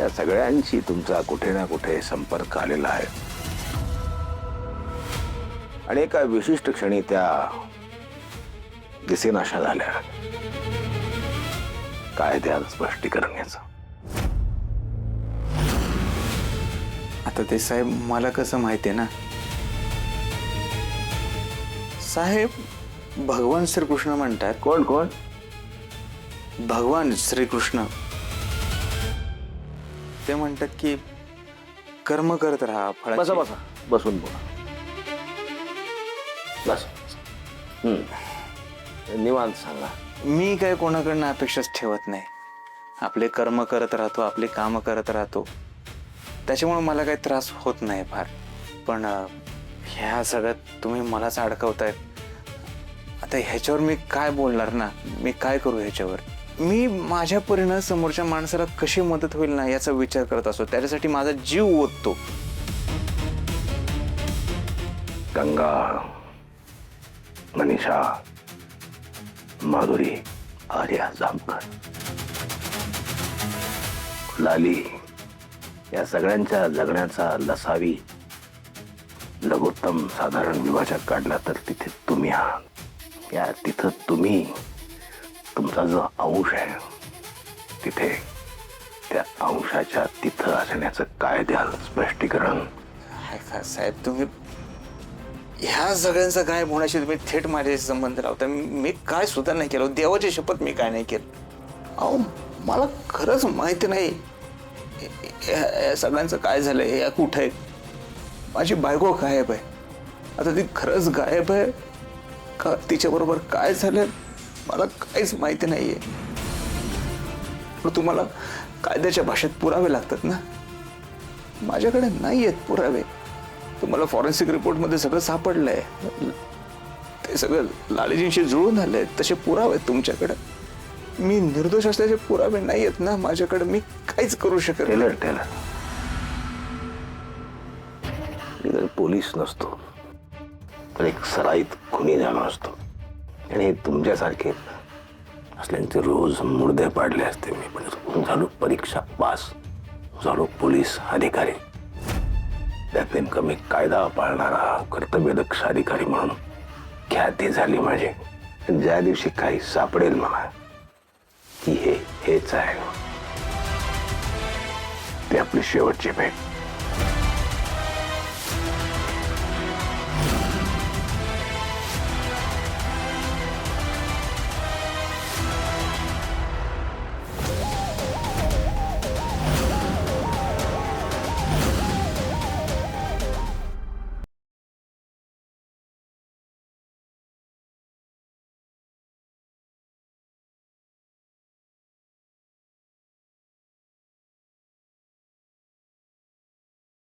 या सगळ्यांशी तुमचा कुठे ना कुठे संपर्क आलेला आहे आणि एका विशिष्ट क्षणी त्या दिसेनाशा झाल्या. काय द्याल स्पष्टीकरण याचं? आता ते साहेब मला कसं माहितीये ना साहेब, भगवान श्रीकृष्ण म्हणतात. कोण कोण? भगवान श्रीकृष्ण. ते म्हणतात की कर्म करत राहा. बसा बसा, बसून बोला. बस. निवांत सांगा. मी काय कोणाकडनं अपेक्षाच ठेवत नाही. आपले कर्म करत राहतो, आपले काम करत राहतो, त्याच्यामुळे मला काही त्रास होत नाही फार. पण ह्या सगळ्यात तुम्ही मलाच अडकवतायत. आता ह्याच्यावर मी काय बोलणार ना, मी काय करू ह्याच्यावर? मी माझ्या परीनं समोरच्या माणसाला कशी मदत होईल ना याचा विचार करत असतो. त्याच्यासाठी माझा जीव ओततो. गंगा, मनीषा, माधुरी, आर्या जामकर, लाली या सगळ्यांच्या जगण्याचा लसावी लघुत्तम साधारण विभाजक काढला तर तिथे तुम्ही आहात. या तिथं तुम्ही, तुमचा जो अंश आहे तिथे, त्या अंशाच्या तिथं असण्याचं काय द्याल स्पष्टीकरण? साहेब, तुम्ही ह्या सगळ्यांचा काय होण्याशी तुम्ही थेट माझ्याशी संबंध लावता. मी काय सुद्धा नाही केलं. देवाची शपथ मी काय नाही केलं. अहो, मला खरंच माहिती नाही या सगळ्यांचं काय झालंय, या कुठं आहे. माझी बायको गायब आहे. आता ती खरंच गायब आहे का तिच्याबरोबर काय झालं मला काहीच माहिती नाहीये. पण तुम्हाला कायद्याच्या भाषेत पुरावे लागतात ना. माझ्याकडे नाही आहेत पुरावे. तुम्हाला फॉरेन्सिक रिपोर्टमध्ये सगळं सापडलंय. ते सगळं लालजींशी जुळून आलंय. तसे पुरावे आहेत तुमच्याकडे. मी निर्दोष असल्याचे पुरावे नाही आहेत ना माझ्याकडे. मी काहीच करू शकत नाही. टेलर, मी जर पोलीस नसतो तर एक सराईत खुनी झालो असतो आणि तुमच्यासारखे असल्यांचे रोज मुर्दे पाडले असते मी. पण झालो परीक्षा पास, झालो पोलीस अधिकारी. त्यात नेमकं मी कायदा पाळणारा कर्तव्यदक्ष अधिकारी म्हणून ख्याती झाली माझी. ज्या दिवशी काही सापडेल मला की हेच आहे, ते आपली शेवटची भेट.